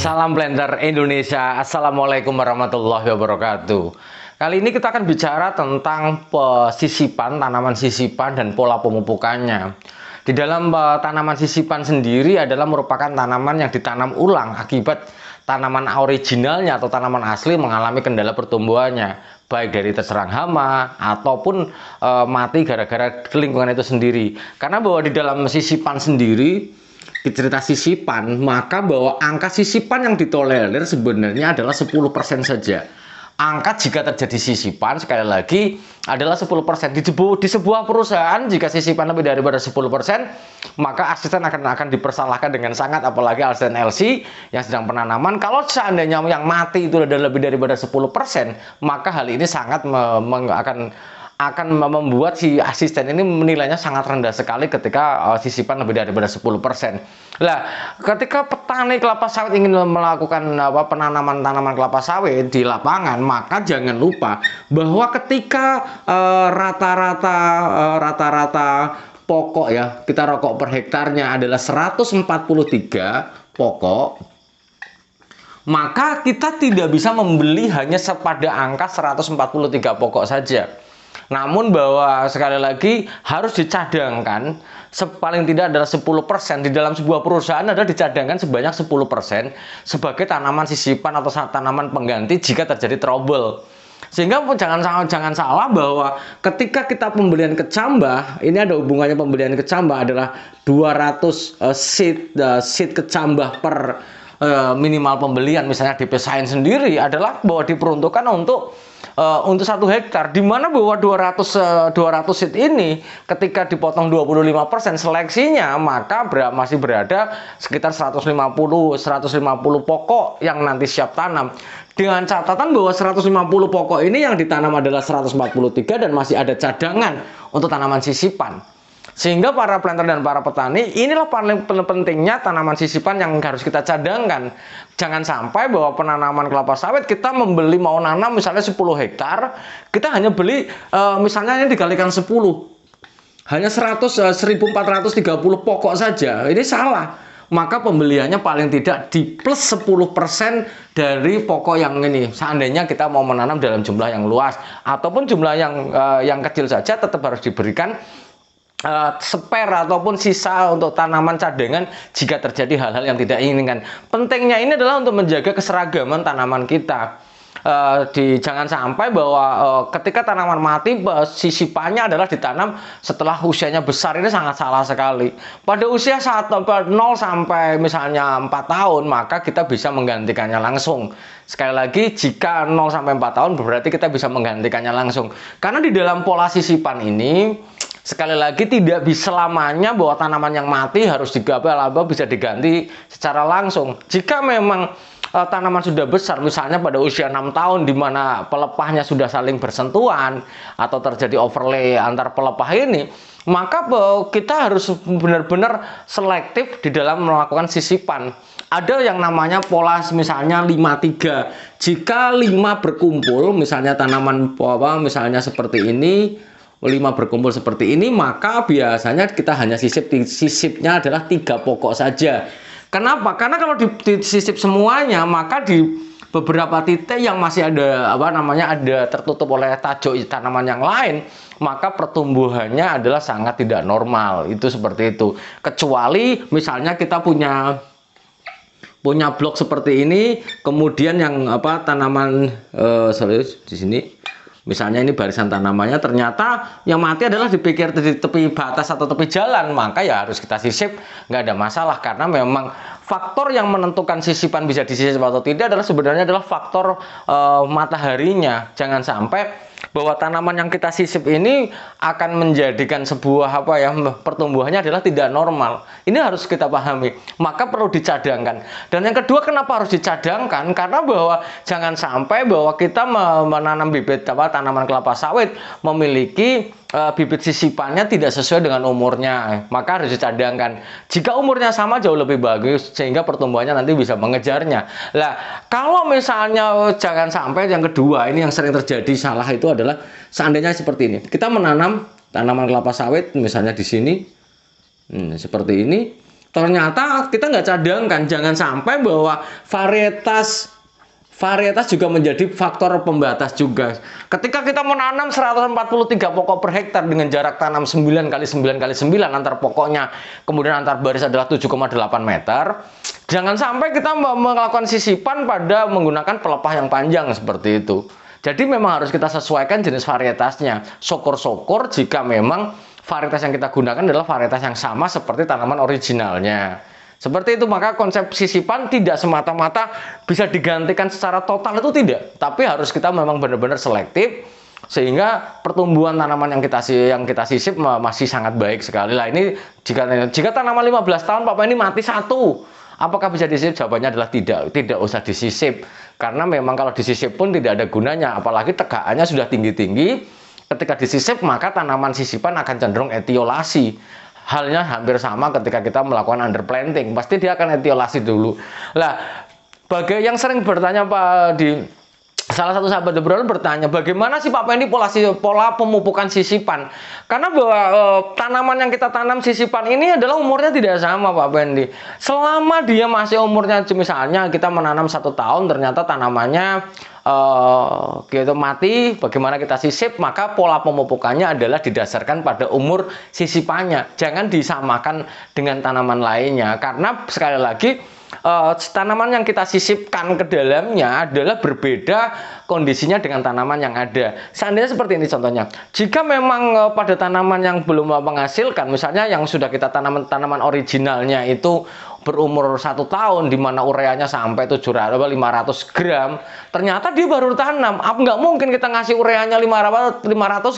Salam Blender Indonesia. Assalamualaikum warahmatullahi wabarakatuh. Kali ini kita akan bicara tentang sisipan, tanaman sisipan dan pola pemupukannya. Di dalam tanaman sisipan sendiri adalah merupakan tanaman yang ditanam ulang akibat tanaman originalnya atau tanaman asli mengalami kendala pertumbuhannya, baik dari terserang hama ataupun mati gara-gara lingkungan itu sendiri. Karena bahwa di dalam sisipan sendiri, cerita sisipan, maka bahwa angka sisipan yang ditolerir sebenarnya adalah 10% saja. Angka jika terjadi sisipan, sekali lagi, adalah 10%. Di sebuah perusahaan, jika sisipan lebih daripada 10%, maka asisten akan dipersalahkan dengan sangat, apalagi asisten LC yang sedang penanaman. Kalau seandainya yang mati itu adalah lebih daripada 10%, maka hal ini sangat akan membuat si asisten ini menilainya sangat rendah sekali ketika sisipan lebih daripada 10%. Lah, ketika petani kelapa sawit ingin melakukan penanaman tanaman kelapa sawit di lapangan, maka jangan lupa bahwa ketika rata-rata pokok ya, kita rokok per hektarnya adalah 143 pokok, maka kita tidak bisa membeli hanya pada angka 143 pokok saja. Namun bahwa sekali lagi harus dicadangkan paling tidak adalah 10% di dalam sebuah perusahaan adalah dicadangkan sebanyak 10% sebagai tanaman sisipan atau tanaman pengganti jika terjadi trouble. Sehingga jangan salah bahwa ketika kita pembelian kecambah, ini ada hubungannya pembelian kecambah adalah 200 seed kecambah per minimal pembelian, misalnya DP Sains sendiri adalah bahwa diperuntukkan untuk 1 hektar, di mana bahwa 200 seed ini ketika dipotong 25% seleksinya, maka masih berada sekitar 150 pokok yang nanti siap tanam. Dengan catatan bahwa 150 pokok ini yang ditanam adalah 143 dan masih ada cadangan untuk tanaman sisipan. Sehingga para planter dan para petani, inilah paling pentingnya tanaman sisipan yang harus kita cadangkan. Jangan sampai bahwa penanaman kelapa sawit kita membeli mau nanam misalnya 10 hektar, kita hanya beli misalnya ini dikalikan 10. Hanya 1430 pokok saja. Ini salah. Maka pembeliannya paling tidak di plus 10% dari pokok yang ini. Seandainya kita mau menanam dalam jumlah yang luas ataupun jumlah yang kecil saja, tetap harus diberikan spare ataupun sisa untuk tanaman cadangan jika terjadi hal-hal yang tidak diinginkan. Pentingnya ini adalah untuk menjaga keseragaman tanaman kita. Jangan sampai bahwa ketika tanaman mati, sisipannya adalah ditanam setelah usianya besar. Ini sangat salah sekali. Pada usia 0 sampai misalnya 4 tahun, maka kita bisa menggantikannya langsung. Sekali lagi, jika 0 sampai 4 tahun berarti kita bisa menggantikannya langsung. Karena di dalam pola sisipan ini, sekali lagi tidak bisa selamanya bahwa tanaman yang mati harus bisa diganti secara langsung. Jika memang tanaman sudah besar, misalnya pada usia 6 tahun di mana pelepahnya sudah saling bersentuhan atau terjadi overlay antar pelepah ini, maka kita harus benar-benar selektif di dalam melakukan sisipan. Ada yang namanya pola misalnya 5-3. Jika 5 berkumpul, misalnya tanaman misalnya seperti ini, 5 berkumpul seperti ini, maka biasanya kita hanya sisipnya adalah 3 pokok saja. Kenapa? Karena kalau disisip semuanya, maka di beberapa titik yang masih ada ada tertutup oleh tajuk tanaman yang lain, maka pertumbuhannya adalah sangat tidak normal. Itu seperti itu. Kecuali misalnya kita punya blok seperti ini, kemudian yang tanaman di sini. Misalnya ini barisan tanamannya, ternyata yang mati adalah di tepi batas atau tepi jalan, maka ya harus kita sisip, nggak ada masalah. Karena memang faktor yang menentukan sisipan bisa disisip atau tidak sebenarnya adalah faktor mataharinya. Jangan sampai bahwa tanaman yang kita sisip ini akan menjadikan sebuah pertumbuhannya adalah tidak normal. Ini harus kita pahami. Maka perlu dicadangkan. Dan yang kedua, kenapa harus dicadangkan? Karena bahwa jangan sampai bahwa kita menanam bibit tanaman kelapa sawit memiliki bibit sisipannya tidak sesuai dengan umurnya, maka harus dicadangkan. Jika umurnya sama jauh lebih bagus sehingga pertumbuhannya nanti bisa mengejarnya. Lah, kalau misalnya jangan sampai yang kedua, ini yang sering terjadi salah itu adalah seandainya seperti ini. Kita menanam tanaman kelapa sawit misalnya di sini seperti ini. ternyata kita nggak cadangkan. Jangan sampai bahwa varietas juga menjadi faktor pembatas juga. Ketika kita menanam 143 pokok per hektar dengan jarak tanam 9 kali 9 kali 9 antar pokoknya, kemudian antar baris adalah 7,8 meter. Jangan sampai kita melakukan sisipan pada menggunakan pelepah yang panjang seperti itu. Jadi memang harus kita sesuaikan jenis varietasnya. Syukur-syukur jika memang varietas yang kita gunakan adalah varietas yang sama seperti tanaman originalnya. Seperti itu, maka konsep sisipan tidak semata-mata bisa digantikan secara total, itu tidak. Tapi harus kita memang benar-benar selektif sehingga pertumbuhan tanaman yang kita sisip masih sangat baik sekali. Lah ini jika tanaman 15 tahun Bapak ini mati satu, apakah bisa disisip? Jawabannya adalah tidak usah disisip. Karena memang kalau disisip pun tidak ada gunanya, apalagi tegakannya sudah tinggi-tinggi. Ketika disisip maka tanaman sisipan akan cenderung etiolasi. Halnya hampir sama ketika kita melakukan underplanting, pasti dia akan etiolasi dulu. Lah, bagi yang sering bertanya Pak, di salah satu sahabat obrolan bertanya, bagaimana sih Pak Pendi pola pemupukan sisipan? Karena bahwa tanaman yang kita tanam sisipan ini adalah umurnya tidak sama Pak Pendi. Selama dia masih umurnya, misalnya kita menanam 1 tahun, ternyata tanamannya gitu mati, bagaimana kita sisip? Maka pola pemupukannya adalah didasarkan pada umur sisipannya. Jangan disamakan dengan tanaman lainnya, karena sekali lagi tanaman yang kita sisipkan ke dalamnya adalah berbeda kondisinya dengan tanaman yang ada. Seandainya seperti ini contohnya, jika memang pada tanaman yang belum menghasilkan, misalnya yang sudah kita tanaman originalnya itu berumur 1 tahun, di mana ureanya sampai 500 gram, ternyata dia baru tanam, nggak mungkin kita ngasih ureanya 500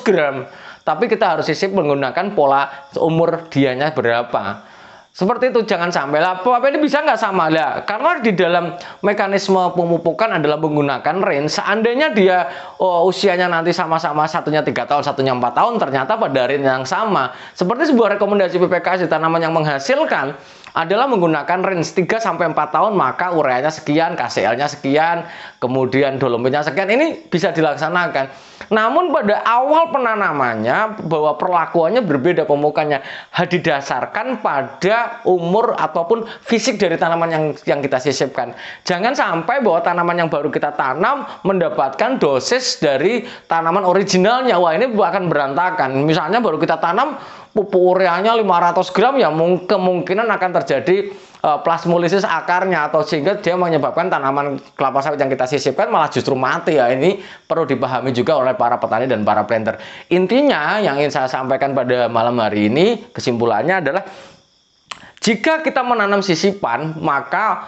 gram, tapi kita harus sisip menggunakan pola umur dianya berapa. Seperti itu, jangan sampai lah. Bapak ini bisa nggak sama lah? Karena di dalam mekanisme pemupukan adalah menggunakan range. Seandainya dia usianya nanti sama-sama, satunya 3 tahun, satunya 4 tahun, ternyata pada range yang sama. Seperti sebuah rekomendasi PPKS di tanaman yang menghasilkan adalah menggunakan range 3-4 tahun, maka ureanya sekian, KCl-nya sekian, kemudian dolomitnya sekian. Ini bisa dilaksanakan. Namun pada awal penanamannya bahwa perlakuannya berbeda pemupukannya, didasarkan pada umur ataupun fisik dari tanaman yang kita sisipkan. Jangan sampai bahwa tanaman yang baru kita tanam mendapatkan dosis dari tanaman originalnya. Wah, ini akan berantakan. Misalnya baru kita tanam pupuk ureanya 500 gram, ya kemungkinan akan terjadi plasmolisis akarnya, atau sehingga dia menyebabkan tanaman kelapa sawit yang kita sisipkan malah justru mati. Ya, ini perlu dipahami juga oleh para petani dan para planter. Intinya yang ingin saya sampaikan pada malam hari ini, kesimpulannya adalah jika kita menanam sisipan, maka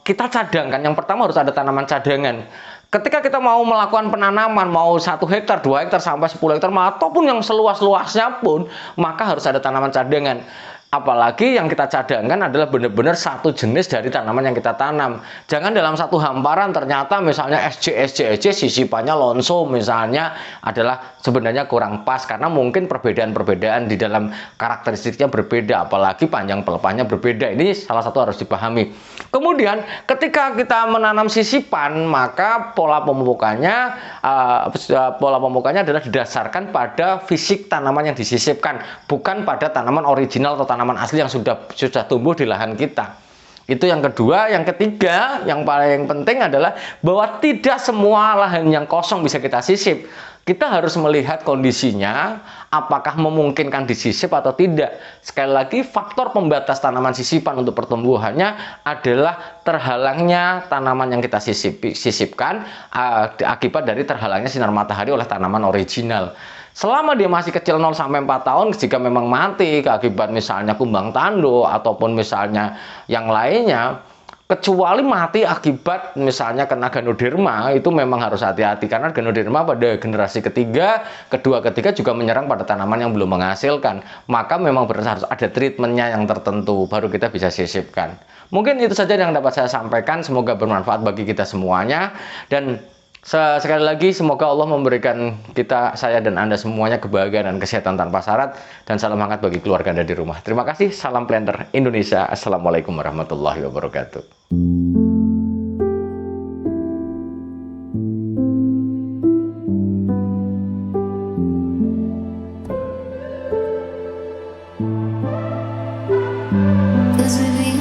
kita cadangkan. Yang pertama harus ada tanaman cadangan. Ketika kita mau melakukan penanaman, mau 1 hektar, 2 hektar, sampai 10 hektar, ataupun yang seluas-luasnya pun, maka harus ada tanaman cadangan. Apalagi yang kita cadangkan adalah benar-benar satu jenis dari tanaman yang kita tanam. Jangan dalam satu hamparan ternyata misalnya SC sisipannya lonso misalnya adalah sebenarnya kurang pas, karena mungkin perbedaan-perbedaan di dalam karakteristiknya berbeda, apalagi panjang pelepahnya berbeda. Ini salah satu harus dipahami. Kemudian ketika kita menanam sisipan, maka pola pemupukannya adalah didasarkan pada fisik tanaman yang disisipkan, bukan pada tanaman original atau tanaman asli yang sudah tumbuh di lahan kita. Itu yang kedua. Yang ketiga, yang paling penting adalah bahwa tidak semua lahan yang kosong bisa kita sisip. Kita harus melihat kondisinya, apakah memungkinkan disisip atau tidak. Sekali lagi, faktor pembatas tanaman sisipan untuk pertumbuhannya adalah terhalangnya tanaman yang kita sisipkan akibat dari terhalangnya sinar matahari oleh tanaman original. Selama dia masih kecil 0-4 tahun, jika memang mati akibat misalnya kumbang tanduk ataupun misalnya yang lainnya, kecuali mati akibat misalnya kena Ganoderma, itu memang harus hati-hati, karena Ganoderma pada generasi ketiga, kedua, ketiga juga menyerang pada tanaman yang belum menghasilkan. Maka memang harus ada treatmentnya yang tertentu, baru kita bisa sisipkan. Mungkin itu saja yang dapat saya sampaikan, semoga bermanfaat bagi kita semuanya. Dan sekali lagi, semoga Allah memberikan saya dan Anda semuanya kebahagiaan dan kesehatan tanpa syarat, dan salam hangat bagi keluarga Anda di rumah. Terima kasih, salam planter Indonesia. Assalamualaikum warahmatullahi wabarakatuh. was with me.